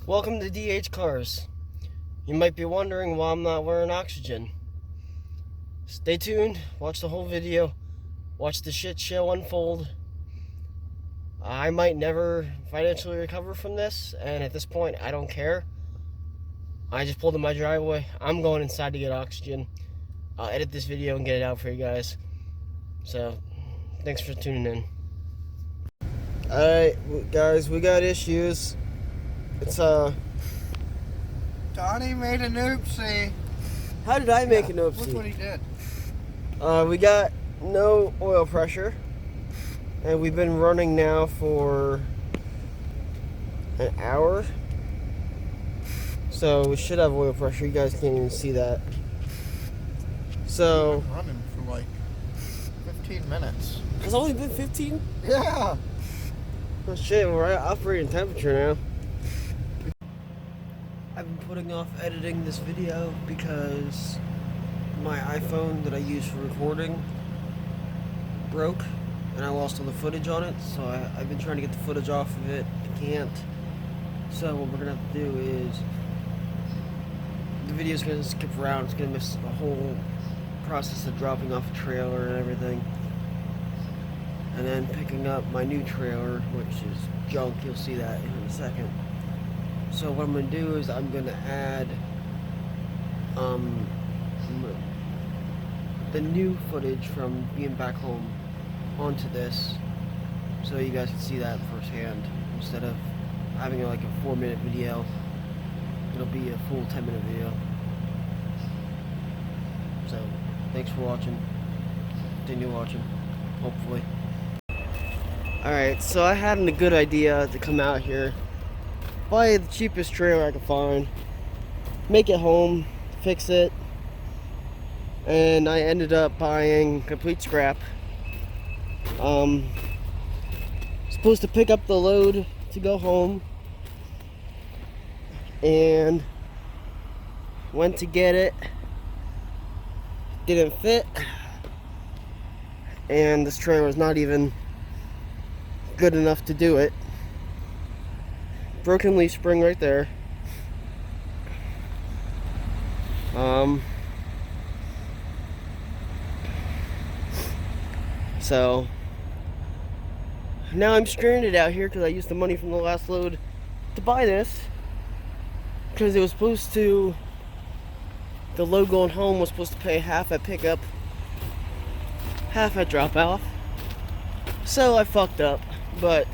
Welcome to DH Cars. You might be wondering why I'm not wearing oxygen. Stay tuned, watch the whole video, watch the shit show unfold. I might never financially recover from this, and at this point, I don't care. I just pulled in my driveway. I'm going inside to get oxygen. I'll edit this video and get it out for you guys. So, thanks for tuning in. Alright, guys, we got issues. It's, Donnie made an oopsie. How did I make an Look oopsie? what he did. We got no oil pressure, and we've been running now for an hour, so we should have oil pressure. You guys can't even see that. So We've been running for like 15 minutes. it's only been 15. Yeah. Oh shit, we're at operating temperature now. I've been putting off editing this video because my iPhone that I use for recording broke and I lost all the footage on it, so I've been trying to get the footage off of it. I can't. So what we're gonna have to do is the video's gonna skip around. It's gonna miss the whole process of dropping off a trailer and everything, and then picking up my new trailer, which is junk. You'll see that in a second. So what I'm going to do is I'm going to add the new footage from being back home onto this, so you guys can see that firsthand. Instead of having like a 4-minute video, it'll be a full 10-minute video. So thanks for watching. Continue watching, hopefully. Alright, so I had a good idea to come out here, buy the cheapest trailer I could find, make it home, fix it, and I ended up buying complete scrap. Supposed to pick up the load to go home, and went to get it, didn't fit, and this trailer was not even good enough to do it. Broken leaf spring right there. So now I'm stranded out here because I used the money from the last load to buy this, because it was supposed to, the load going home was supposed to pay half at pickup, half at drop off. So I fucked up, but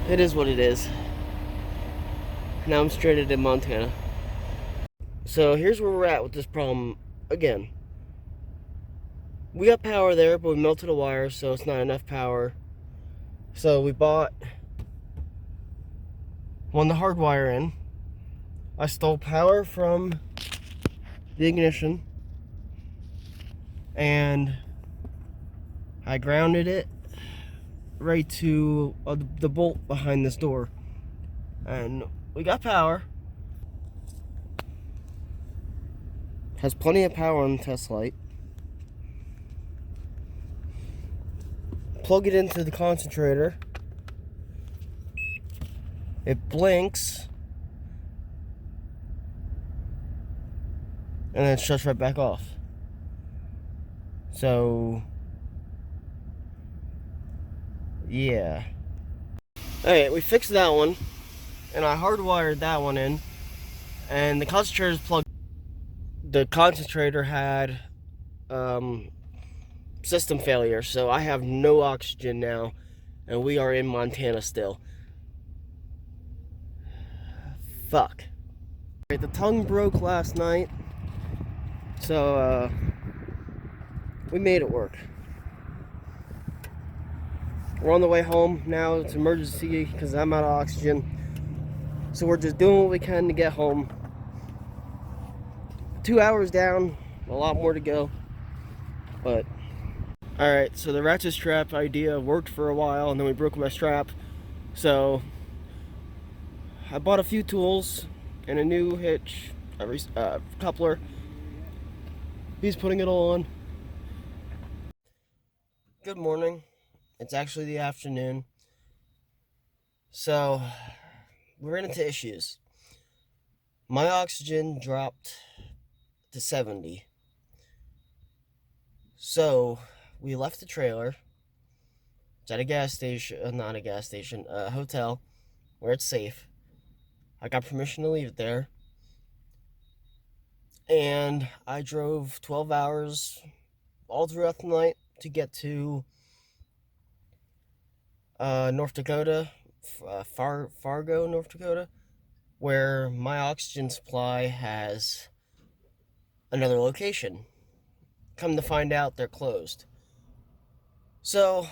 it is what it is. Now I'm stranded in Montana. So here's where we're at with this problem again. We got power there, but we melted a wire, so it's not enough power. So we bought one to hardwire in. I stole power from the ignition, and I grounded it right to the bolt behind this door, and we got power. Has plenty of power on the test light. Plug it into the concentrator. It blinks, and then it shuts right back off. So yeah. Alright, we fixed that one, and I hardwired that one in, and the concentrator's plugged. The concentrator had system failure, so I have no oxygen now, and we are in Montana still. Fuck. Right, the tongue broke last night, so we made it work. We're on the way home now. It's emergency because I'm out of oxygen. So we're just doing what we can to get home. 2 hours down, a lot more to go. But, alright, so the ratchet strap idea worked for a while, and then we broke my strap. So, I bought a few tools and a new hitch, coupler. He's putting it all on. Good morning. It's actually the afternoon. So, we ran into issues. My oxygen dropped to 70. So, we left the trailer. It's at a gas station, not a gas station, a hotel where it's safe. I got permission to leave it there. And I drove 12 hours all throughout the night to get to North Dakota, Fargo, North Dakota, where my oxygen supply has another location. Come to find out, they're closed. So,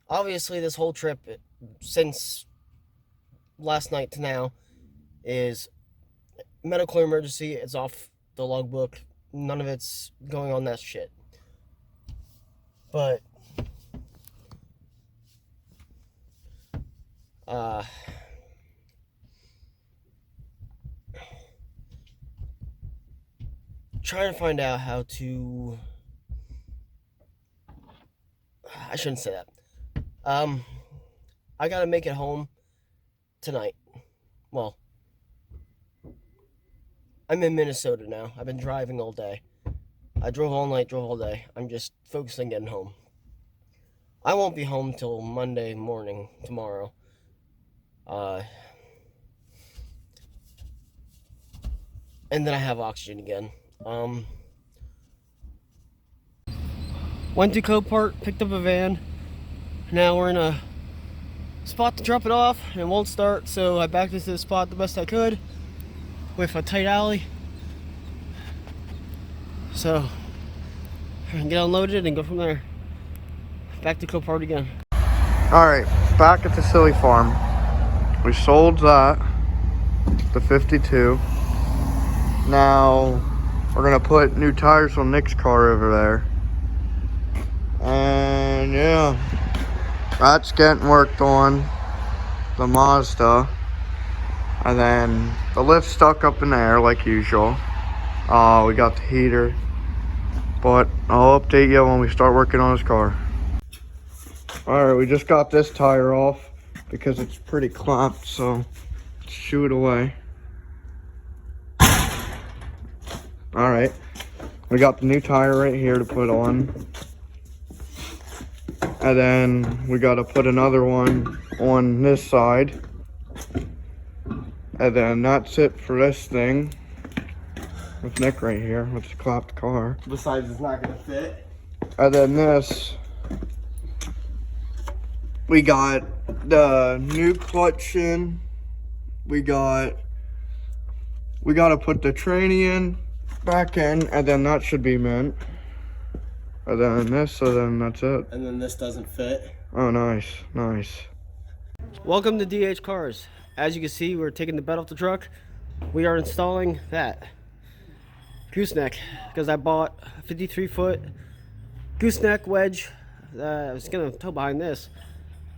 obviously, this whole trip, since last night to now, is medical emergency. It's off the logbook. None of it's going on that shit. But, trying to find out how to... I shouldn't say that. I gotta make it home tonight. Well, I'm in Minnesota now. I've been driving all day. I drove all night, drove all day. I'm just focused on getting home. I won't be home till Monday morning, tomorrow. And then I have oxygen again. Went to Copart, picked up a van. Now we're in a spot to drop it off, and it won't start, so I backed into the spot the best I could with a tight alley. So I can get unloaded and go from there. Back to Copart again. Alright, back at the Silly Farm. We sold that, the 52. Now, we're gonna put new tires on Nick's car over there. And yeah, that's getting worked on, the Mazda. And then the lift's stuck up in the air like usual. We got the heater. But I'll update you when we start working on his car. Alright, we just got this tire off because it's pretty clamped, so let's shoo it away. Alright, we got the new tire right here to put on. And then we got to put another one on this side. And then that's it for this thing. With Nick right here with the clapped car. Besides, it's not gonna fit. And then this, we got the new clutch in. We got to put the tranny in, back in, and then that should be mint. And then this, so then that's it. And then this doesn't fit. Oh, nice, nice. Welcome to DH Cars. As you can see, we're taking the bed off the truck. We are installing that gooseneck because I bought a 53-foot gooseneck wedge. I was gonna tow behind this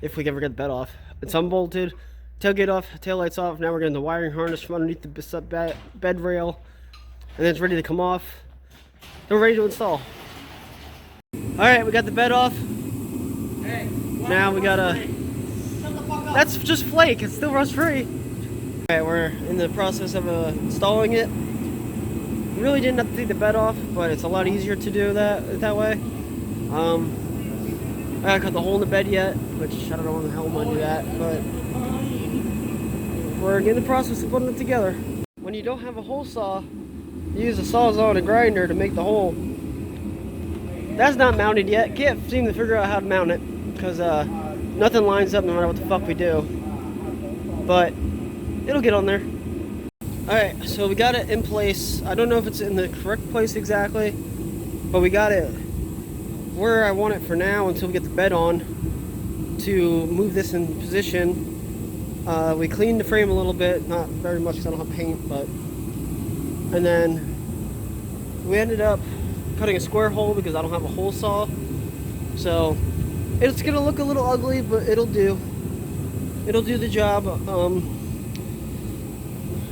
if we can ever get the bed off. It's unbolted, tailgate off, taillights off. Now we're getting the wiring harness from underneath the bed rail, and then it's ready to come off. Then we're ready to install. All right, we got the bed off. Hey, now we gotta. That's just flake. It's still rust free. All right, we're in the process of installing it. We really didn't have to take the bed off, but it's a lot easier to do that way. I gotta cut the hole in the bed yet, which I don't know when the hell I'm gonna do that, but we're in the process of putting it together. When you don't have a hole saw, you use a sawzall and a grinder to make the hole. That's not mounted yet. Can't seem to figure out how to mount it because nothing lines up no matter what the fuck we do. But it'll get on there. Alright, so we got it in place. I don't know if it's in the correct place exactly, but we got it where I want it for now until we get the bed on to move this in position. We cleaned the frame a little bit, not very much because I don't have paint, but and then we ended up cutting a square hole because I don't have a hole saw. So it's gonna look a little ugly, but it'll do. It'll do the job.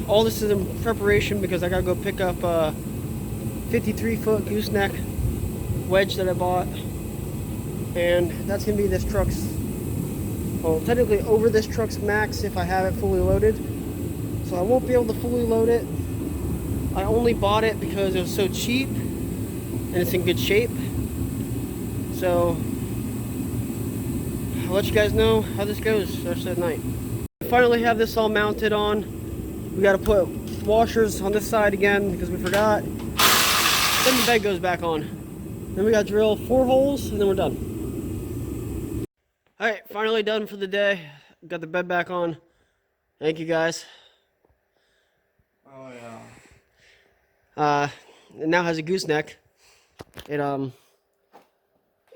All this is in preparation because I gotta go pick up a 53-foot gooseneck wedge that I bought, and that's gonna be this truck's well, technically over this truck's max if I have it fully loaded. So I won't be able to fully load it. I only bought it because it was so cheap and it's in good shape. So I'll let you guys know how this goes the rest of the night. Finally have this all mounted on. We got to put washers on this side again because we forgot. Then the bed goes back on. Then we got to drill 4 holes and then we're done. Alright, finally done for the day. Got the bed back on. Thank you guys. Oh yeah. It now has a gooseneck. It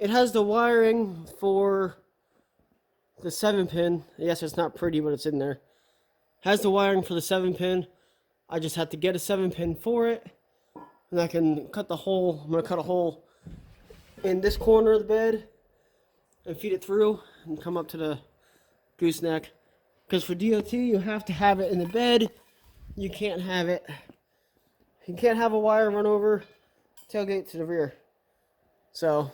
has the wiring for the 7-pin. Yes, it's not pretty, but it's in there. Has the wiring for the 7-pin. I just have to get a 7-pin for it. And I can cut the hole. I'm going to cut a hole in this corner of the bed and feed it through and come up to the gooseneck. Because for DOT, you have to have it in the bed. You can't have it. You can't have a wire run over tailgate to the rear. So,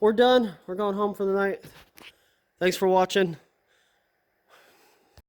we're done. We're going home for the night. Thanks for watching.